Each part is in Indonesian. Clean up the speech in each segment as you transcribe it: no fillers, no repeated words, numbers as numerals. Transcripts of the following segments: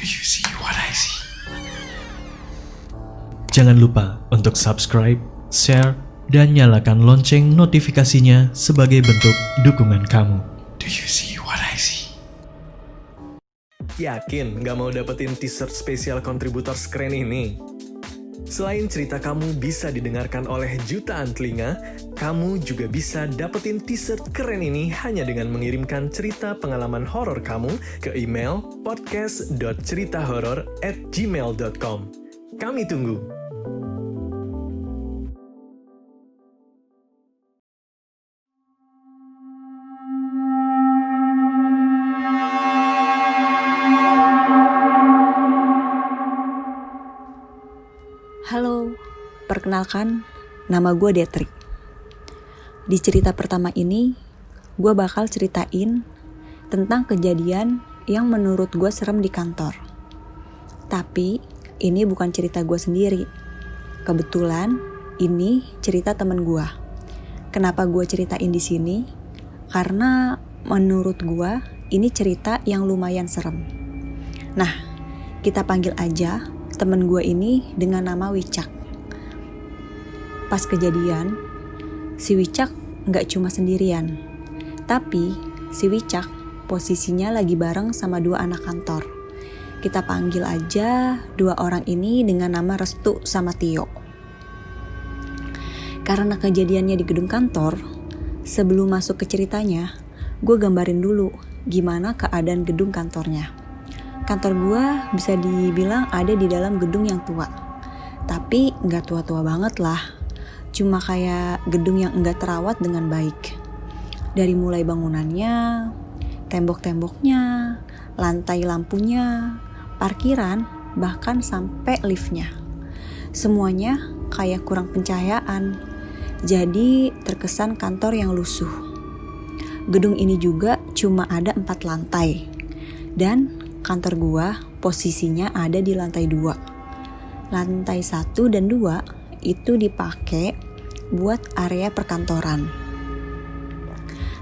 Do you see what I see? Jangan lupa untuk subscribe, share, dan nyalakan lonceng notifikasinya sebagai bentuk dukungan kamu. Do you see what I see? Yakin gak mau dapetin t-shirt spesial kontributor keren ini? Selain cerita kamu bisa didengarkan oleh jutaan telinga, kamu juga bisa dapetin t-shirt keren ini hanya dengan mengirimkan cerita pengalaman horor kamu ke email podcast.ceritahoror@gmail.com. Kami tunggu. Halo, perkenalkan, nama gue Detrik. Di cerita pertama ini, gue bakal ceritain tentang kejadian yang menurut gue serem di kantor. Tapi, ini bukan cerita gue sendiri. Kebetulan, ini cerita temen gue. Kenapa gue ceritain di sini? Karena menurut gue, ini cerita yang lumayan serem. Nah, kita panggil aja temen gue ini dengan nama Wicak. Pas kejadian, si Wicak gak cuma sendirian. Tapi si Wicak posisinya lagi bareng sama 2 anak kantor. Kita panggil aja 2 orang ini dengan nama Restu sama Tio. Karena kejadiannya di gedung kantor, sebelum masuk ke ceritanya, gue gambarin dulu gimana keadaan gedung kantornya. Kantor gue bisa dibilang ada di dalam gedung yang tua. Tapi gak tua-tua banget lah. Cuma kayak gedung yang enggak terawat dengan baik. Dari mulai bangunannya, tembok-temboknya, lantai lampunya, parkiran, bahkan sampai liftnya. Semuanya kayak kurang pencahayaan. Jadi terkesan kantor yang lusuh. Gedung ini juga cuma ada 4 lantai. Dan kantor gua posisinya ada di lantai 2. Lantai 1 dan 2 itu dipakai buat area perkantoran.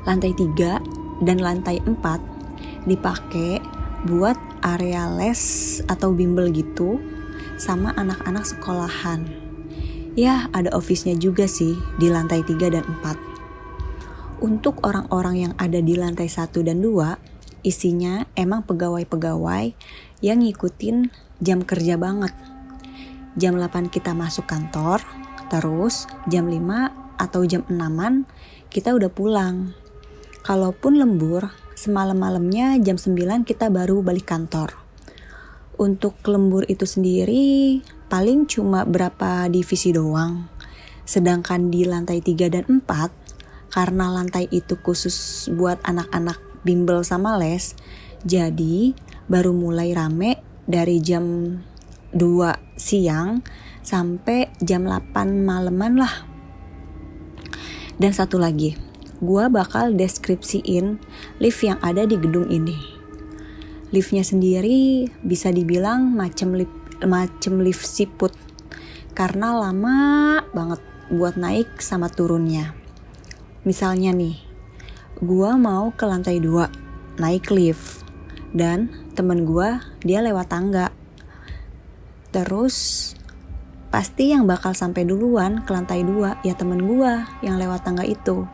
Lantai 3 dan lantai 4 dipakai buat area les atau bimbel gitu sama anak-anak sekolahan. Ya, ada office-nya juga sih di lantai 3 dan 4. Untuk orang-orang yang ada di lantai 1 dan 2, isinya emang pegawai-pegawai yang ngikutin jam kerja banget. Jam 8 kita masuk kantor, terus jam 5 atau jam 6-an kita udah pulang. Kalaupun lembur, semalam-malamnya jam 9 kita baru balik kantor. Untuk lembur itu sendiri paling cuma berapa divisi doang. Sedangkan di lantai 3 dan 4, karena lantai itu khusus buat anak-anak bimbel sama les, jadi baru mulai rame dari jam 2 siang sampai jam 8 maleman lah. Dan satu lagi, gua bakal deskripsiin lift yang ada di gedung ini. Liftnya sendiri bisa dibilang macem lift siput, karena lama banget buat naik sama turunnya. Misalnya nih, gua mau ke lantai 2, naik lift. Dan temen gua, dia lewat tangga. Terus, pasti yang bakal sampai duluan ke lantai 2, ya temen gua yang lewat tangga itu.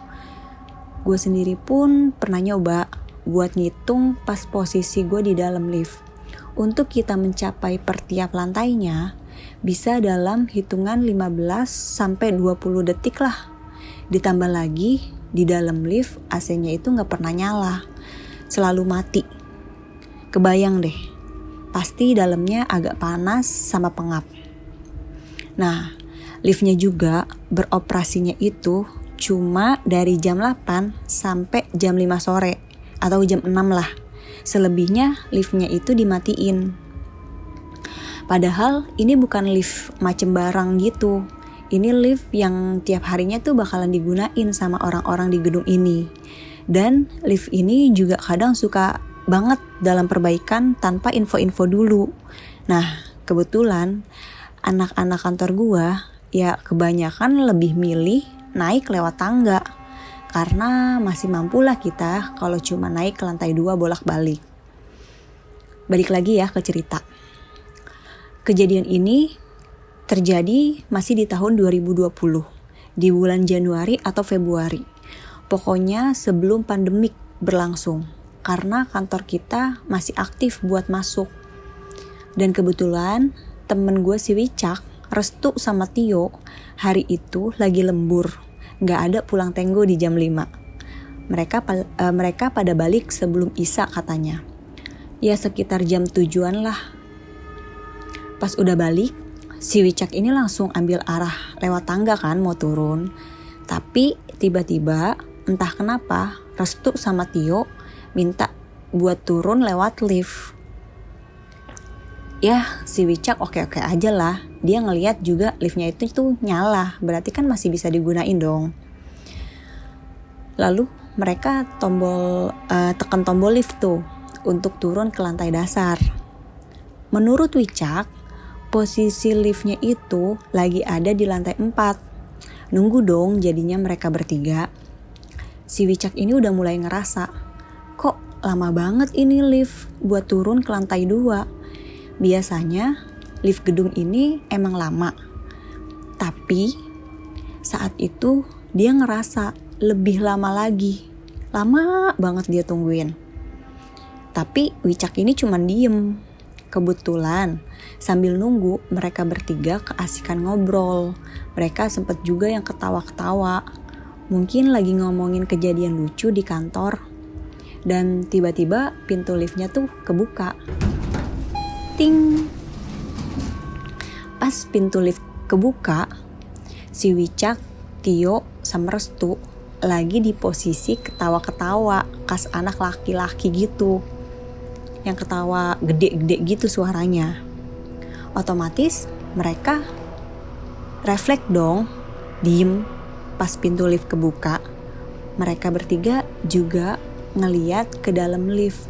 Gua sendiri pun pernah nyoba buat ngitung pas posisi gua di dalam lift. Untuk kita mencapai per tiap lantainya, bisa dalam hitungan 15-20 detik lah. Ditambah lagi, di dalam lift AC-nya itu gak pernah nyala, selalu mati. Kebayang deh, pasti dalamnya agak panas sama pengap. Nah, liftnya juga beroperasinya itu cuma dari jam 8 sampai jam 5 sore atau jam 6 lah. Selebihnya liftnya itu dimatiin. Padahal ini bukan lift macem barang gitu. Ini lift yang tiap harinya tuh bakalan digunain sama orang-orang di gedung ini. Dan lift ini juga kadang suka banget dalam perbaikan tanpa info-info dulu. Nah, kebetulan anak-anak kantor gua ya kebanyakan lebih milih naik lewat tangga. Karena masih mampulah kita kalau cuma naik ke lantai 2 bolak-balik. balik lagi ya ke cerita. Kejadian ini terjadi masih di tahun 2020, di bulan Januari atau Februari. Pokoknya sebelum pandemik berlangsung, karena kantor kita masih aktif buat masuk. Dan kebetulan temen gue si Wicak, Restu sama Tio, hari itu lagi lembur, gak ada pulang tenggo di jam 5. Mereka pada balik sebelum Isya katanya. Ya sekitar jam 7-an lah. Pas udah balik, si Wicak ini langsung ambil arah lewat tangga kan mau turun. Tapi tiba-tiba entah kenapa Restu sama Tio minta buat turun lewat lift. Ya si Wicak oke-oke aja lah. Dia ngeliat juga liftnya itu tuh nyala. Berarti kan masih bisa digunain dong. Lalu mereka tekan tombol lift tuh untuk turun ke lantai dasar. Menurut Wicak, posisi liftnya itu lagi ada di lantai 4. Nunggu dong jadinya mereka bertiga. Si Wicak ini udah mulai ngerasa, kok lama banget ini lift buat turun ke lantai 2. Biasanya lift gedung ini emang lama. Tapi saat itu dia ngerasa lebih lama lagi. Lama banget dia tungguin. Tapi Wicak ini cuman diem. Kebetulan sambil nunggu mereka bertiga keasikan ngobrol. Mereka sempet juga yang ketawa-ketawa. Mungkin lagi ngomongin kejadian lucu di kantor. Dan tiba-tiba pintu liftnya tuh kebuka. Ting. Pas pintu lift kebuka, si Wicak, Tio, sama Restu lagi di posisi ketawa-ketawa khas anak laki-laki gitu. Yang ketawa gede-gede gitu suaranya. Otomatis mereka refleks dong, diem pas pintu lift kebuka. Mereka bertiga juga ngeliat ke dalam lift.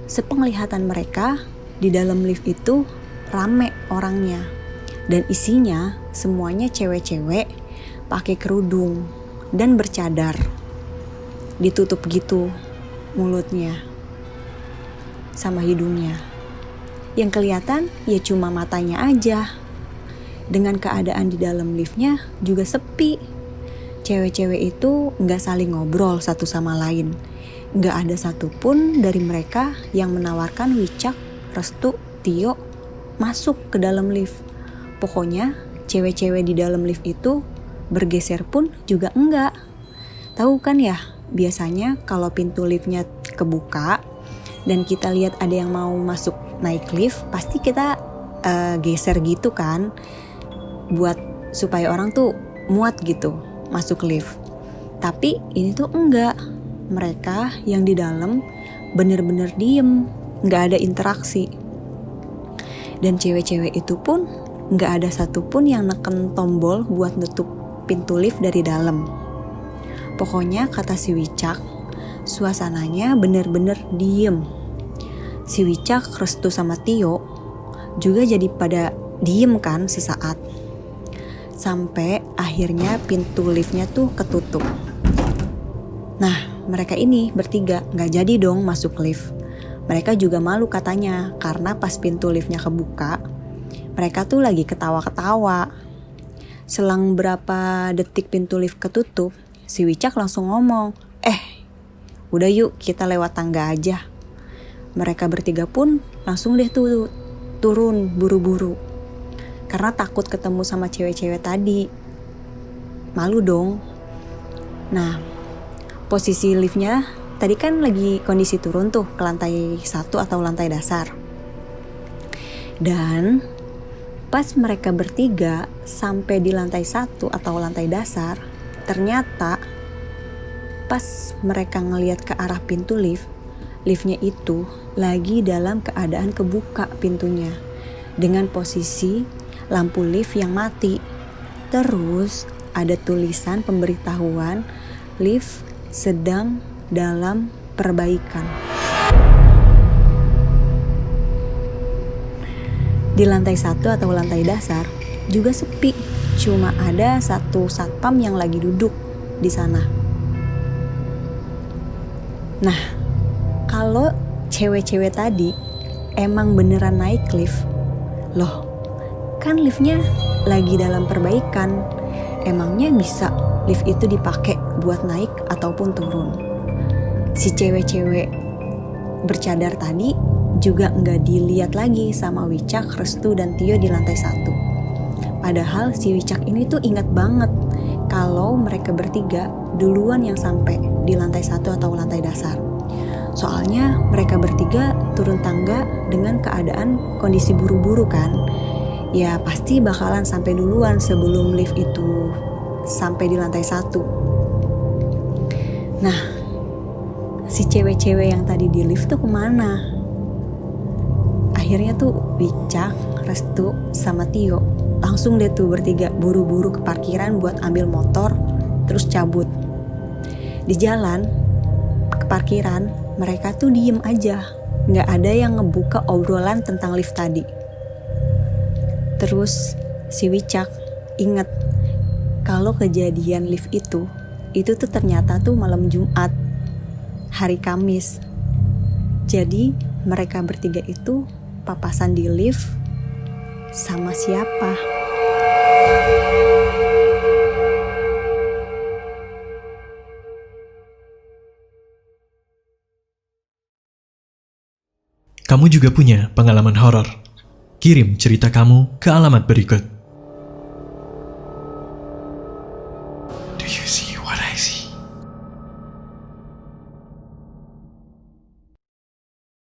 Sepenglihatan mereka, di dalam lift itu rame orangnya. Dan isinya semuanya cewek-cewek pakai kerudung dan bercadar. Ditutup gitu mulutnya sama hidungnya. Yang kelihatan ya cuma matanya aja. Dengan keadaan di dalam liftnya juga sepi. Cewek-cewek itu gak saling ngobrol satu sama lain. Gak ada satupun dari mereka yang menawarkan Wicak, Restu, Tio masuk ke dalam lift. Pokoknya cewek-cewek di dalam lift itu bergeser pun juga enggak. Tahu kan ya, biasanya kalau pintu liftnya kebuka dan kita lihat ada yang mau masuk naik lift, pasti kita geser gitu kan, buat supaya orang tuh muat gitu masuk lift. Tapi ini tuh enggak. Mereka yang di dalam bener-bener diem, nggak ada interaksi. Dan cewek-cewek itu pun nggak ada satupun yang neken tombol buat nutup pintu lift dari dalam. Pokoknya kata si Wicak, suasananya bener-bener diem. Si Wicak, Restu sama Tio juga jadi pada diem kan sesaat. Sampai akhirnya pintu liftnya tuh ketutup. Nah, mereka ini bertiga gak jadi dong masuk lift. Mereka juga malu katanya, karena pas pintu liftnya kebuka, mereka tuh lagi ketawa-ketawa. Selang berapa detik pintu lift ketutup, si Wicak langsung ngomong, udah yuk kita lewat tangga aja. Mereka bertiga pun langsung deh tuh turun buru-buru. Karena takut ketemu sama cewek-cewek tadi. Malu dong. Nah, posisi liftnya tadi kan lagi kondisi turun tuh ke lantai 1 atau lantai dasar. Dan pas mereka bertiga sampai di lantai 1 atau lantai dasar, ternyata pas mereka ngelihat ke arah pintu lift, liftnya itu lagi dalam keadaan kebuka pintunya dengan posisi lampu lift yang mati. Terus ada tulisan pemberitahuan lift sedang dalam perbaikan. Di lantai 1 atau lantai dasar juga sepi, cuma ada satu satpam yang lagi duduk di sana. Nah, kalau cewek-cewek tadi emang beneran naik lift. Loh, kan liftnya lagi dalam perbaikan. Emangnya bisa lift itu dipakai buat naik ataupun turun? Si cewek-cewek bercadar tadi juga nggak dilihat lagi sama Wicak, Restu, dan Tio di lantai 1. Padahal si Wicak ini tuh ingat banget kalau mereka bertiga duluan yang sampai di lantai 1 atau lantai dasar. Soalnya mereka bertiga turun tangga dengan keadaan kondisi buru-buru kan. Ya pasti bakalan sampai duluan sebelum lift itu sampai di lantai 1. Nah, si cewek-cewek yang tadi di lift tuh kemana? Akhirnya tuh Wicak, Restu, sama Tio langsung deh tuh bertiga buru-buru ke parkiran buat ambil motor terus cabut. Di jalan ke parkiran mereka tuh diem aja, gak ada yang ngebuka obrolan tentang lift tadi. Terus si Wicak inget kalau kejadian lift itu tuh ternyata tuh malam Jumat, hari Kamis. Jadi mereka bertiga itu papasan di lift sama siapa? Kamu juga punya pengalaman horor? Kirim cerita kamu ke alamat berikut.